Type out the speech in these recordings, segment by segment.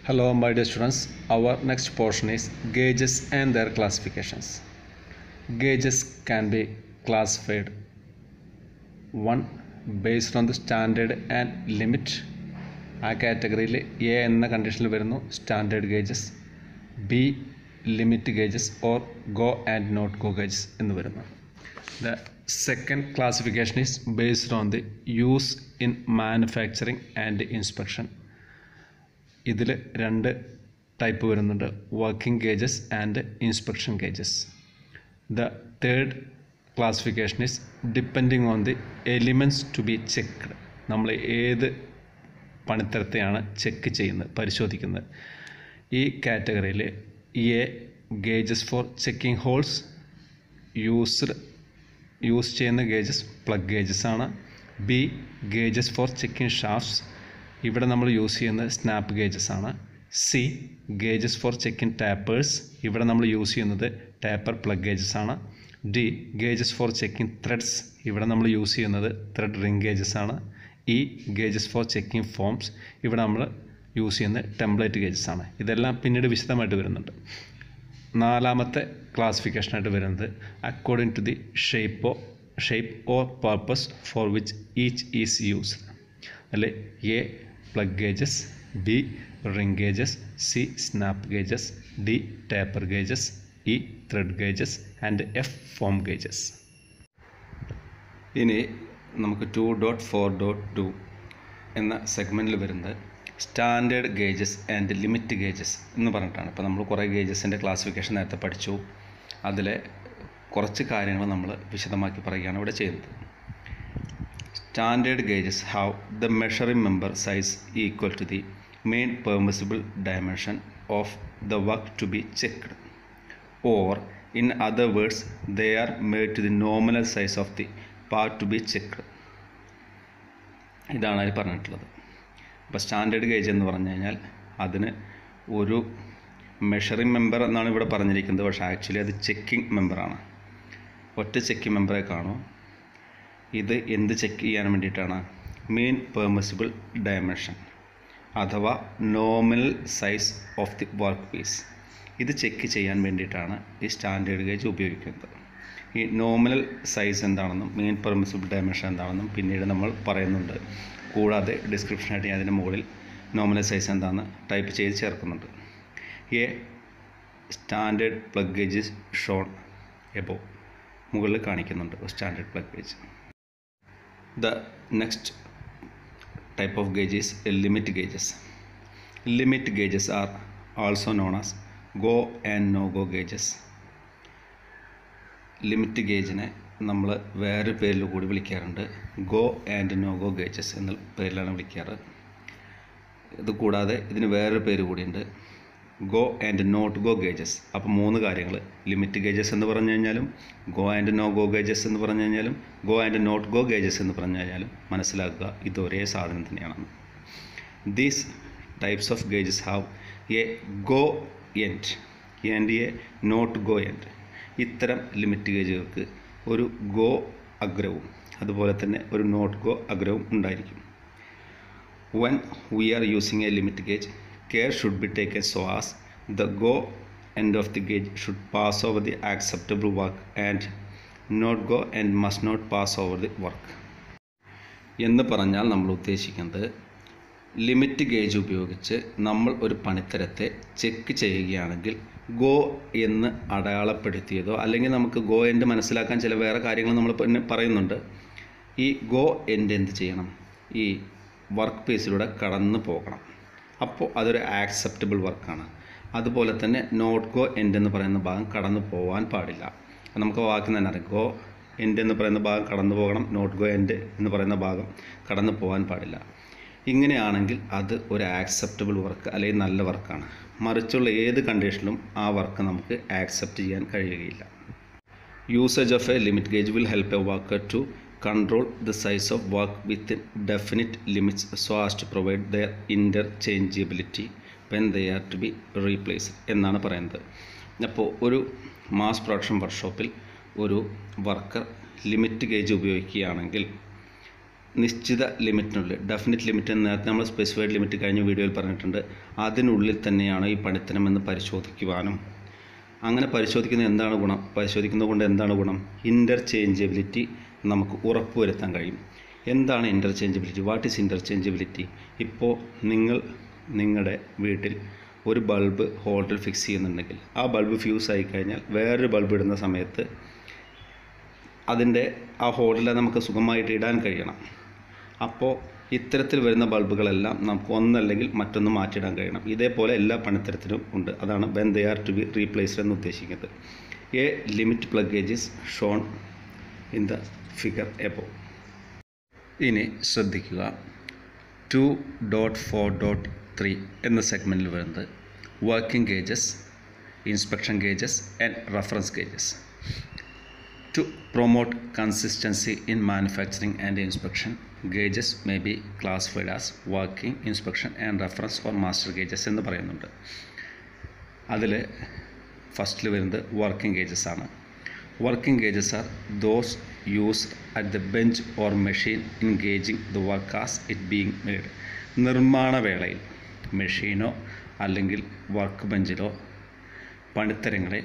Hello, my dear students. Our next portion is gauges and their classifications. Gauges can be classified 1. Based on the standard and limit. ആ കാറ്റഗറിയിൽ A എന്ന കണ്ടീഷനിൽ വരുന്നു standard gauges, B limit gauges or go and not go gauges എന്ന് വരുന്നു. The second classification is based on the use in manufacturing and inspection. ഇതിൽ രണ്ട് type വരുന്നുണ്ട്, working gauges and inspection gauges. The third classification is depending on the elements to be checked. നമ്മൾ ഏത് പണിത്തരത്തെയാണ് check ചെയ്യുന്നത്, പരിശോധിക്കുന്നത്. ഈ കാറ്റഗറിയിൽ A gauges for checking holes, use ചെയ്യുന്ന ഗേജസ് പ്ലഗ് ഗേജസ് ആണ്. B gauges for checking shafts, ഇവിടെ നമ്മൾ യൂസ് ചെയ്യുന്നത് സ്നാപ്പ് ഗേജസ് ആണ്. C gauges for checking tapers, ഇവിടെ നമ്മൾ യൂസ് ചെയ്യുന്നത് ടാപ്പർ പ്ലഗ് ഗേജസ് ആണ്. D gauges for checking threads, ഇവിടെ നമ്മൾ യൂസ് ചെയ്യുന്നത് ത്രെഡ് റിംഗ് ഗേജസ് ആണ്. E gauges for checking forms, ഇവിടെ നമ്മൾ യൂസ് ചെയ്യുന്നത് ടെംപ്ലേറ്റ് ഗേജസ് ആണ്. ഇതെല്ലാം പിന്നീട് വിശദമായിട്ട് വരുന്നുണ്ട്. നാലാമത്തെ ക്ലാസിഫിക്കേഷനായിട്ട് വരുന്നത് according to the shape or purpose for which each is used. അതിൽ A plug gauges, B ring gauges, C snap gauges, D taper gauges, E thread gauges and F form gauges. ഇനി നമുക്ക് 2.4.2 എന്ന സെഗ്മെൻറ്റിൽ വരുന്നത് standard gauges and limit gauges എന്ന് പറഞ്ഞിട്ടാണ്. ഇപ്പോൾ നമ്മൾ കുറേ ഗേജസിൻ്റെ ക്ലാസിഫിക്കേഷൻ നേരത്തെ പഠിച്ചു. അതിലെ കുറച്ച് കാര്യങ്ങൾ നമ്മൾ വിശദമാക്കി പറയുകയാണ് ഇവിടെ ചെയ്യുന്നത്. Standard gauges have the measuring member size equal to the main permissible dimension of the work to be checked, or in other words they are made to the nominal size of the part to be checked. ഇതാണ് അതിൽ പറഞ്ഞിട്ടുള്ളത്. അപ്പോൾ standard gauge എന്ന് പറഞ്ഞു കഴിഞ്ഞാൽ അതിന് ഒരു measuring member എന്നാണ് ഇവിടെ പറഞ്ഞിരിക്കുന്നത്, പക്ഷേ ആക്ച്വലി അത് ചെക്കിംഗ് മെമ്പറാണ്. ഒറ്റ ചെക്കിംഗ് മെമ്പറെ കാണൂ. ഇത് എന്ത് ചെക്ക് ചെയ്യാൻ വേണ്ടിയിട്ടാണ്? മെയിൻ പെർമിസിബിൾ ഡയമെൻഷൻ അഥവാ nominal size of the work piece. ഇത് ചെക്ക് ചെയ്യാൻ വേണ്ടിയിട്ടാണ് ഈ സ്റ്റാൻഡേർഡ് ഗേജ് ഉപയോഗിക്കുന്നത്. ഈ നോമിനൽ സൈസ് എന്താണെന്നും മെയിൻ പെർമിസിബിൾ ഡയമെൻഷൻ എന്താണെന്നും പിന്നീട് നമ്മൾ പറയുന്നുണ്ട്. കൂടാതെ ഡിസ്ക്രിപ്ഷനായിട്ട് ഞാൻ അതിൻ്റെ മുകളിൽ നോമിനൽ സൈസ് എന്താണെന്ന് ടൈപ്പ് ചെയ്ത് ചേർക്കുന്നുണ്ട്. A standard plug gauge shown above, മുകളിൽ കാണിക്കുന്നുണ്ട് standard plug gauge. The next type of gauge is limit gauges. Limit gauges are also known as go and no go gauges. Limit ഗേജിനെ നമ്മൾ വേറെ പേരിൽ കൂടി വിളിക്കാറുണ്ട്. Go and no go gauges എന്ന പേരിലാണ് വിളിക്കാറ്. ഇത് കൂടാതെ ഇതിന് വേറൊരു പേര് കൂടിയുണ്ട്, go and not go gauges. അപ്പോൾ മൂന്ന് കാര്യങ്ങൾ, ലിമിറ്റ് ഗേജസ് എന്ന് പറഞ്ഞു കഴിഞ്ഞാലും go and no go gauges എന്ന് പറഞ്ഞു കഴിഞ്ഞാലും go and not go gauges എന്ന് പറഞ്ഞു കഴിഞ്ഞാലും മനസ്സിലാക്കുക ഇത് ഒരേ സാധനം തന്നെയാണ്. These types of gauges have a go end and a not go end. ഇത്തരം ലിമിറ്റ് ഗേജുകൾക്ക് ഒരു ഗോ അഗ്രവും അതുപോലെ തന്നെ ഒരു നോട്ട് ഗോ അഗ്രവും ഉണ്ടായിരിക്കും. When we are using A limit gauge, care should be taken so as the go end of the gauge should pass over the acceptable work and not go and must not pass over the work. എന്ന് പറഞ്ഞാൽ നമ്മൾ ഉദ്ദേശിക്കുന്നത് limit gauge ഉപയോഗിച്ച് നമ്മൾ ഒരു പണിത്തരത്തെ check ചെയ്യുകയാണെങ്കിൽ go എന്ന് അടയാളപ്പെടുത്തിയതോ അല്ലെങ്കിൽ നമുക്ക് ഗോ എൻഡ് മനസ്സിലാക്കാൻ ചില വേറെ കാര്യങ്ങൾ നമ്മൾ പിന്നെ പറയുന്നുണ്ട്. ഈ ഗോ എൻഡ് എന്ത് ചെയ്യണം? ഈ വർക്ക് പീസിലൂടെ കടന്നു പോകണം. അപ്പോൾ അതൊരു ആക്സെപ്റ്റബിൾ വർക്കാണ്. അതുപോലെ തന്നെ നോട്ട് ഗോ എൻഡ് എന്ന് പറയുന്ന ഭാഗം കടന്നു പോകാൻ പാടില്ല. നമുക്ക് വാക്കിൽ തന്നെ അറിയാം, ഗോ എൻഡ് എന്ന് പറയുന്ന ഭാഗം കടന്നു പോകണം, നോട്ട് ഗോ എൻഡ് എന്ന് പറയുന്ന ഭാഗം കടന്നു പോകാൻ പാടില്ല. ഇങ്ങനെയാണെങ്കിൽ അത് ഒരു ആക്സെപ്റ്റബിൾ വർക്ക് അല്ലെങ്കിൽ നല്ല വർക്കാണ്. മറിച്ചുള്ള ഏത് കണ്ടീഷനിലും ആ വർക്ക് നമുക്ക് ആക്സെപ്റ്റ് ചെയ്യാൻ കഴിയുകയില്ല. Usage of a limit gauge will help a worker to control the size of work within definite limits so as to provide their interchangeability when they are to be replaced എന്നാണ് പറയുന്നത്. അപ്പോൾ ഒരു mass production വർക്ക്ഷോപ്പിൽ ഒരു worker limit gauge ഉപയോഗിക്കുകയാണെങ്കിൽ നിശ്ചിത ലിമിറ്റിനുള്ളിൽ, definite limit എന്ന് നേരത്തെ നമ്മൾ സ്പെസിഫൈഡ് ലിമിറ്റ് കഴിഞ്ഞ വീഡിയോയിൽ പറഞ്ഞിട്ടുണ്ട്, അതിനുള്ളിൽ തന്നെയാണ് ഈ പണിത്തരമെന്ന് പരിശോധിക്കുവാനും. അങ്ങനെ പരിശോധിക്കുന്നത് കൊണ്ട് എന്താണ് ഗുണം? ഇൻ്റർചേഞ്ചബിലിറ്റി നമുക്ക് ഉറപ്പുവരുത്താൻ കഴിയും. എന്താണ് ഇൻ്റർചേഞ്ചബിലിറ്റി? What is ഇൻ്റർചേഞ്ചബിലിറ്റി? ഇപ്പോൾ നിങ്ങളുടെ വീട്ടിൽ ഒരു ബൾബ് ഹോൾഡറിൽ ഫിക്സ് ചെയ്യുന്നുണ്ടെങ്കിൽ ആ ബൾബ് ഫ്യൂസ് ആയി കഴിഞ്ഞാൽ വേറൊരു ബൾബ് ഇടുന്ന സമയത്ത് അതിൻ്റെ ആ ഹോൾഡിൽ നമുക്ക് സുഖമായിട്ട് ഇടാൻ കഴിയണം. അപ്പോൾ ഇത്തരത്തിൽ വരുന്ന ബൾബുകളെല്ലാം നമുക്ക് ഒന്നല്ലെങ്കിൽ മറ്റൊന്ന് മാറ്റിയിടാൻ കഴിയണം. ഇതേപോലെ എല്ലാ പണിത്തരത്തിലും ഉണ്ട്. അതാണ് when they are to be replaced എന്ന് ഉദ്ദേശിക്കുന്നത്. A limit plug gauge is shown in the figure above. ഇനി ശ്രദ്ധിക്കുക, 2.4.3 എന്ന സെഗ്മെൻറ്റിൽ വരുന്നത് working gauges, inspection gauges and reference gauges. To promote consistency in manufacturing and inspection, gauges may be classified as working, inspection and reference or master gauges എന്ന് പറയുന്നുണ്ട്. അതിൽ ഫസ്റ്റിൽ വരുന്നത് വർക്കിംഗ് ഗേജസ് ആണ്. Working gauges are those used at the bench or machine in gauging the work as it being made. നിർമ്മാണ വേളയിൽ മെഷീനോ അല്ലെങ്കിൽ work ബെഞ്ചിലോ പണിത്തരങ്ങളെ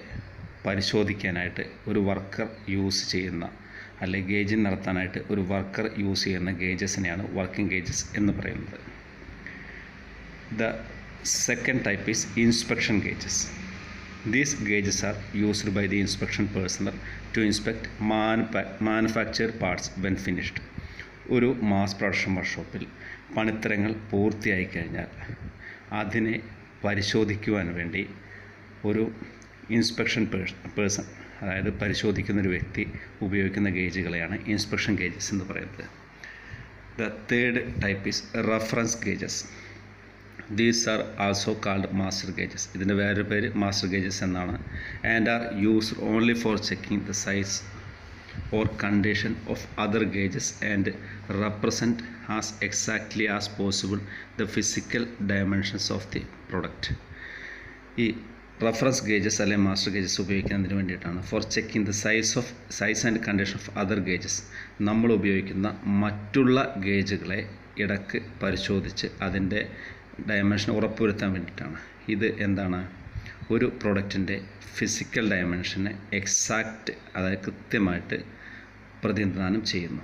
പരിശോധിക്കാനായിട്ട് ഒരു വർക്കർ യൂസ് ചെയ്യുന്ന, അല്ലെങ്കിൽ ഗേജിങ് നടത്താനായിട്ട് ഒരു വർക്കർ യൂസ് ചെയ്യുന്ന ഗേജസിനെയാണ് വർക്കിംഗ് ഗേജസ് എന്ന് പറയുന്നത്. The second type is inspection gauges. These gauges are used by the inspection personnel to inspect manufactured parts when finished. ഒരു മാസ് പ്രൊഡക്ഷൻ വർക്ക്ഷോപ്പിൽ പണിത്തരങ്ങൾ പൂർത്തിയായി കഴിഞ്ഞാൽ അതിനെ പരിശോധിക്കുവാൻ വേണ്ടി ഒരു ഇൻസ്പെക്ഷൻ പേഴ്സൺ, അതായത് പരിശോധിക്കുന്നൊരു വ്യക്തി ഉപയോഗിക്കുന്ന ഗേജുകളെയാണ് ഇൻസ്പെക്ഷൻ ഗേജസ് എന്ന് പറയുന്നത്. The third type is reference gauges. These are also called master gauges. ഇതിൻ്റെ വേറൊരു പേര് മാസ്റ്റർ ഗേജസ് എന്നാണ്. And are used only for checking the size or condition of other gauges and represent as exactly as possible the physical dimensions of the product. ഈ reference gauges അല്ലെങ്കിൽ master gauges ഉപയോഗിക്കുന്നതിന് വേണ്ടിയിട്ടാണ്. For checking the size and condition of other gauges. നമ്മൾ ഉപയോഗിക്കുന്ന മറ്റുള്ള ഗേജുകളെ ഇടയ്ക്ക് പരിശോധിച്ച് അതിൻ്റെ ഡയമെൻഷൻ ഉറപ്പുവരുത്താൻ വേണ്ടിയിട്ടാണ്. ഇത് എന്താണ്? ഒരു പ്രൊഡക്റ്റിൻ്റെ ഫിസിക്കൽ ഡയമെൻഷനെ എക്സാക്റ്റ്, അതായത് കൃത്യമായിട്ട് പ്രതിനിധാനം ചെയ്യുന്നു.